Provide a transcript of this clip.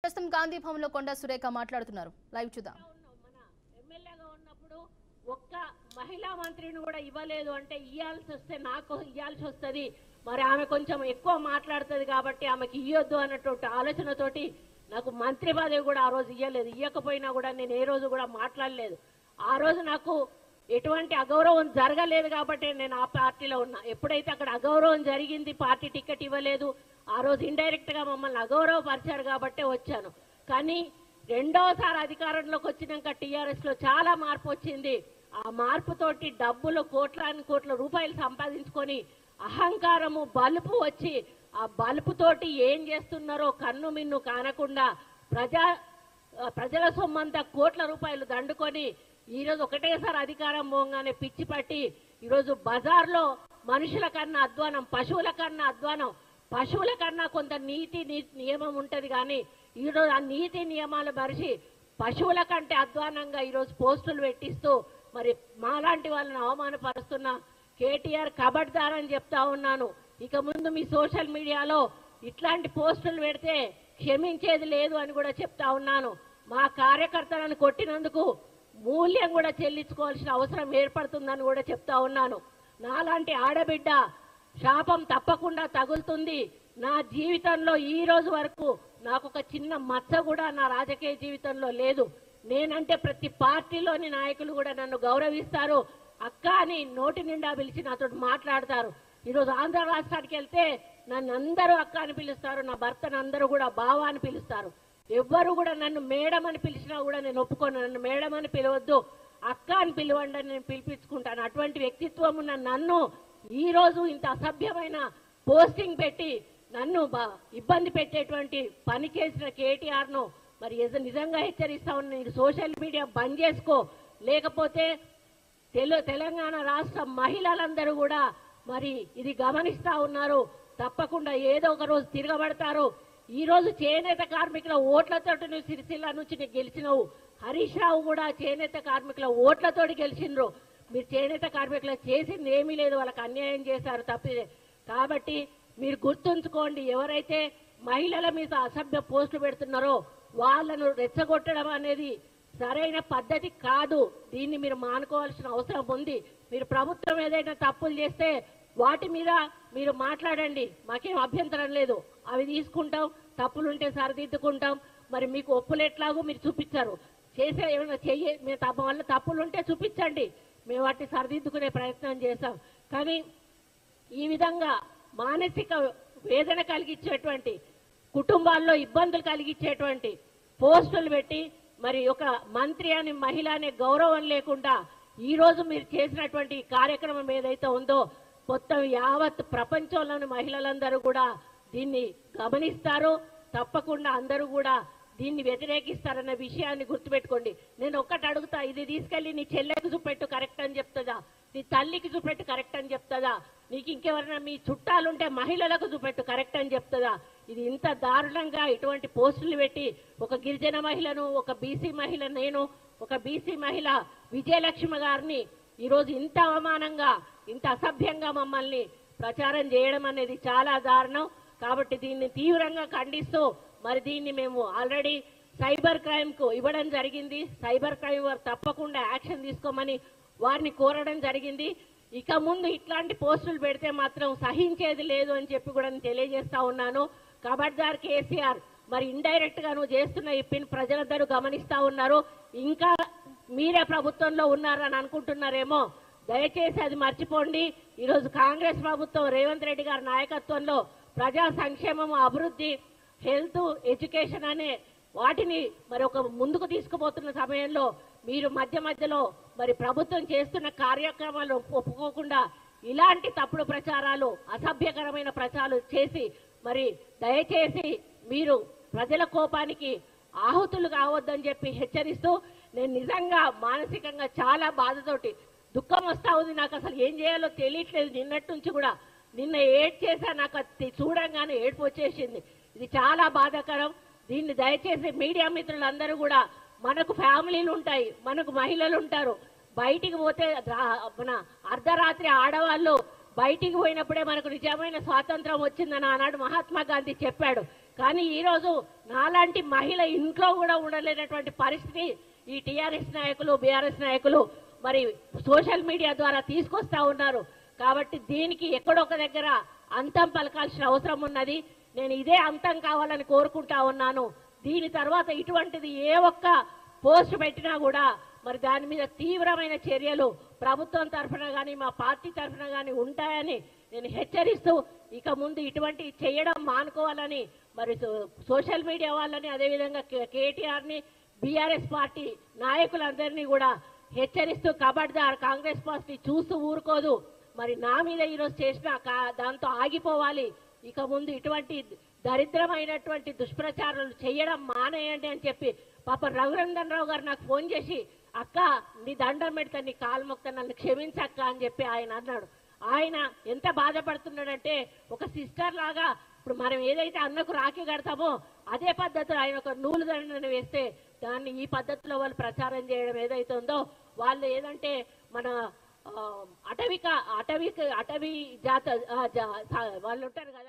ప్రస్తుతం గాంధీ భవన్ లో కొండ సురేఖ మాట్లాడుతున్నారు. లైవ్ చూద్దాం. మన ఎమ్మెల్యేగా ఉన్నప్పుడు ఒక్క మహిళా మంత్రిని కూడా ఇవ్వలేదు అంటే ఇయ్యాల్సి వస్తే నాకు ఇయ్యాల్సి వస్తుంది, మరి ఆమె కొంచెం ఎక్కువ మాట్లాడుతుంది కాబట్టి ఆమెకి ఇయ్యొద్దు అన్నటువంటి ఆలోచనతోటి నాకు మంత్రి పదవి కూడా ఆ రోజు ఇయ్యలేదు. ఇయ్యకపోయినా కూడా నేను ఏ రోజు కూడా మాట్లాడలేదు. ఆ రోజు నాకు ఎటువంటి అగౌరవం జరగలేదు కాబట్టి నేను ఆ పార్టీలో ఉన్నా. ఎప్పుడైతే అక్కడ అగౌరవం జరిగింది, పార్టీ టికెట్ ఇవ్వలేదు, ఆ రోజు ఇండైరెక్ట్ గా మమ్మల్ని అగౌరవపరిచారు కాబట్టే వచ్చాను. కానీ రెండోసారి అధికారంలోకి వచ్చినాక టీఆర్ఎస్ లో చాలా మార్పు వచ్చింది. ఆ మార్పుతోటి డబ్బులు కోట్ల రూపాయలు సంపాదించుకొని అహంకారము బలుపు వచ్చి ఆ బలుపుతోటి ఏం చేస్తున్నారో కన్ను మిన్ను కానకుండా ప్రజల సొమ్మంతా కోట్ల రూపాయలు దండుకొని ఈరోజు ఒకటేసారి అధికారం పోగానే పిచ్చి పట్టి ఈరోజు బజార్లో మనుషుల కన్నా అధ్వానం, పశువుల కన్నా అధ్వానం. పశువుల కన్నా కొంత నీతి నియమం ఉంటుంది కానీ ఈరోజు ఆ నీతి నియమాలు మరిచి పశువుల కంటే అధ్వానంగా ఈరోజు పోస్టులు పెట్టిస్తూ మరి మాలాంటి వాళ్ళని అవమానపరుస్తున్న కేటీఆర్ కబడ్దార్ అని చెప్తా ఉన్నాను. ఇక ముందు మీ సోషల్ మీడియాలో ఇట్లాంటి పోస్టులు పెడితే క్షమించేది లేదు అని కూడా చెప్తా ఉన్నాను. మా కార్యకర్తలను కొట్టినందుకు మూల్యం కూడా చెల్లించుకోవాల్సిన అవసరం ఏర్పడుతుందని కూడా చెప్తా ఉన్నాను. నాలాంటి ఆడబిడ్డ శాపం తప్పకుండా తగులుతుంది. నా జీవితంలో ఈ రోజు వరకు నాకు ఒక చిన్న మచ్చ కూడా నా రాజకీయ జీవితంలో లేదు. నేనంటే ప్రతి పార్టీలోని నాయకులు కూడా నన్ను గౌరవిస్తారు. అక్క అని నోటి నిండా పిలిచి నాతో మాట్లాడతారు. ఈరోజు ఆంధ్ర రాష్ట్రానికి వెళ్తే నన్ను అందరూ అక్క అని పిలుస్తారు, నా భర్తను అందరూ కూడా బావ అని పిలుస్తారు. ఎవ్వరు కూడా నన్ను మేడం అని పిలిచినా కూడా నేను ఒప్పుకోను. నన్ను మేడం అని పిలవద్దు, అక్క అని పిలవండి అని నేను పిలిపించుకుంటాను. అటువంటి వ్యక్తిత్వం ఉన్న నన్ను ఈ రోజు ఇంత అసభ్యమైన పోస్టింగ్ పెట్టి నన్ను ఇబ్బంది పెట్టేటువంటి పని చేసిన కేటీఆర్ ను మరి నిజంగా హెచ్చరిస్తా ఉన్నా. నేను సోషల్ మీడియా బంద్ చేసుకో, లేకపోతే తెలంగాణ రాష్ట్ర మహిళలందరూ కూడా మరి ఇది గమనిస్తా ఉన్నారు. తప్పకుండా ఏదో ఒక రోజు తిరగబడతారు. ఈ రోజు చేనేత కార్మికుల ఓట్లతో నువ్వు సిరిసిల్ల నుంచి గెలిచినవు. హరీష్ రావు కూడా చేనేత కార్మికుల ఓట్లతోటి గెలిచినరు. మీరు చేనేత కార్మికులకు చేసింది ఏమీ లేదు, వాళ్ళకి అన్యాయం చేశారు తప్పిదే. కాబట్టి మీరు గుర్తుంచుకోండి, ఎవరైతే మహిళల మీద అసభ్య పోస్టులు పెడుతున్నారో వాళ్ళను రెచ్చగొట్టడం అనేది సరైన పద్ధతి కాదు. దీన్ని మీరు మానుకోవాల్సిన అవసరం ఉంది. మీరు ప్రభుత్వం ఏదైనా తప్పులు చేస్తే వాటి మీద మీరు మాట్లాడండి, మాకేం అభ్యంతరం లేదు. అవి తీసుకుంటాం, తప్పులుంటే సరిదిద్దుకుంటాం. మరి మీకు ఒప్పులు ఎట్లాగో మీరు చూపించారు, చేసే ఏమైనా మీ వల్ల తప్పులుంటే చూపించండి, మేము వాటిని సరిదిద్దుకునే ప్రయత్నం చేస్తాం. కానీ ఈ విధంగా మానసిక వేదన కలిగించేటువంటి, కుటుంబాల్లో ఇబ్బందులు కలిగించేటువంటి పోస్టులు పెట్టి మరి ఒక మంత్రి అని మహిళ అనే గౌరవం లేకుండా ఈ రోజు మీరు చేసినటువంటి కార్యక్రమం ఏదైతే ఉందో మొత్తం యావత్ ప్రపంచంలోని మహిళలందరూ కూడా దీన్ని గమనిస్తారు. తప్పకుండా అందరూ కూడా దీన్ని వ్యతిరేకిస్తారన్న విషయాన్ని గుర్తుపెట్టుకోండి. నేను ఒక్కటి అడుగుతా, ఇది తీసుకెళ్లి నీ చెల్లెకి చూపెట్టు కరెక్ట్ అని చెప్తుందా, నీ తల్లికి చూపెట్టు కరెక్ట్ అని చెప్తుందా, నీకు ఇంకెవరైనా మీ చుట్టాలుంటే మహిళలకు చూపెట్టు కరెక్ట్ అని చెప్తుందా? ఇది ఇంత దారుణంగా ఇటువంటి పోస్టులు పెట్టి ఒక గిరిజన మహిళను, ఒక బీసీ మహిళ, నేను ఒక బీసీ మహిళ విజయలక్ష్మి గారిని ఈరోజు ఇంత అవమానంగా, ఇంత అసభ్యంగా మమ్మల్ని ప్రచారం చేయడం అనేది చాలా దారుణం. కాబట్టి దీన్ని తీవ్రంగా ఖండిస్తూ మరి దీన్ని మేము ఆల్రెడీ సైబర్ క్రైమ్ కు ఇవ్వడం జరిగింది. సైబర్ క్రైమ్ వారు తప్పకుండా యాక్షన్ తీసుకోమని వారిని కోరడం జరిగింది. ఇక ముందు ఇట్లాంటి పోస్టులు పెడితే మాత్రం సహించేది లేదు అని చెప్పి కూడా నేను తెలియజేస్తా ఉన్నాను. కబడ్దార్ కేసీఆర్, మరి ఇండైరెక్ట్ గా నువ్వు చేస్తున్న ఈ పిన్ ప్రజలందరూ గమనిస్తా ఉన్నారు. ఇంకా మీరే ప్రభుత్వంలో ఉన్నారని అనుకుంటున్నారేమో, దయచేసి అది మర్చిపోండి. ఈరోజు కాంగ్రెస్ ప్రభుత్వం రేవంత్ రెడ్డి గారి నాయకత్వంలో ప్రజా సంక్షేమం, అభివృద్ధి, హెల్త్, ఎడ్యుకేషన్ అనే వాటిని మరి ఒక ముందుకు తీసుకుపోతున్న సమయంలో మీరు మధ్యలో మరి ప్రభుత్వం చేస్తున్న కార్యక్రమాలు ఒప్పుకోకుండా ఇలాంటి తప్పుడు ప్రచారాలు, అసభ్యకరమైన ప్రచారాలు చేసి మరి దయచేసి మీరు ప్రజల కోపానికి ఆహుతులు కావద్దని చెప్పి హెచ్చరిస్తూ, నేను నిజంగా మానసికంగా చాలా బాధతోటి దుఃఖం వస్తా ఉంది. నాకు అసలు ఏం చేయాలో తెలియట్లేదు. నిన్నటి నుంచి కూడా నిన్న ఏడ్ చేశా, నాకు అది చూడంగానే ఏడుపు వచ్చేసింది. ఇది చాలా బాధాకరం. దీన్ని దయచేసి మీడియా మిత్రులందరూ కూడా, మనకు ఫ్యామిలీలు ఉంటాయి, మనకు మహిళలు ఉంటారు. బయటికి పోతే మన అర్ధరాత్రి ఆడవాళ్ళు బయటికి పోయినప్పుడే మనకు నిజమైన స్వాతంత్రం వచ్చిందని ఆనాడు మహాత్మా గాంధీ చెప్పాడు. కానీ ఈరోజు నాలాంటి మహిళ ఇంట్లో కూడా ఉండలేనటువంటి పరిస్థితి ఈ టీఆర్ఎస్ నాయకులు బీఆర్ఎస్ నాయకులు మరి సోషల్ మీడియా ద్వారా తీసుకొస్తా ఉన్నారు. కాబట్టి దీనికి ఎక్కడొక దగ్గర అంతం పలకాల్సిన అవసరం ఉన్నది. నేను ఇదే అంతం కావాలని కోరుకుంటా ఉన్నాను. దీని తర్వాత ఇటువంటిది ఏ ఒక్క పోస్ట్ పెట్టినా కూడా మరి దాని మీద తీవ్రమైన చర్యలు ప్రభుత్వం తరఫున కానీ మా పార్టీ తరఫున కానీ ఉంటాయని నేను హెచ్చరిస్తూ ఇక ముందు ఇటువంటి చేయడం మానుకోవాలని మరి సోషల్ మీడియా వాళ్ళని అదేవిధంగా కేటీఆర్ని బీఆర్ఎస్ పార్టీ నాయకులందరినీ కూడా హెచ్చరిస్తూ ఖబర్దార్ కాంగ్రెస్ పార్టీ చూస్తూ ఊరుకోదు. మరి నా మీద ఈరోజు చేసిన దాంతో ఆగిపోవాలి. ఇక ముందు ఇటువంటి దరిద్రమైనటువంటి దుష్ప్రచారాలు చేయడం మానేయండి అని చెప్పి పాప రఘునందన్ రావు గారు నాకు ఫోన్ చేసి అక్క నీ దండం పెడతా నీ కాలు మొక్త నన్ను క్షమించక్క అని చెప్పి ఆయన అన్నాడు. ఆయన ఎంత బాధపడుతున్నాడంటే ఒక సిస్టర్ లాగా ఇప్పుడు మనం ఏదైతే అన్నకు రాఖీ కడతామో అదే పద్ధతిలో ఆయన ఒక నూలు దండను వేస్తే దాన్ని ఈ పద్ధతిలో వాళ్ళు ప్రచారం చేయడం ఏదైతే ఉందో వాళ్ళు ఏదంటే మన అటవీ జాత వాళ్ళు ఉంటారు కదా.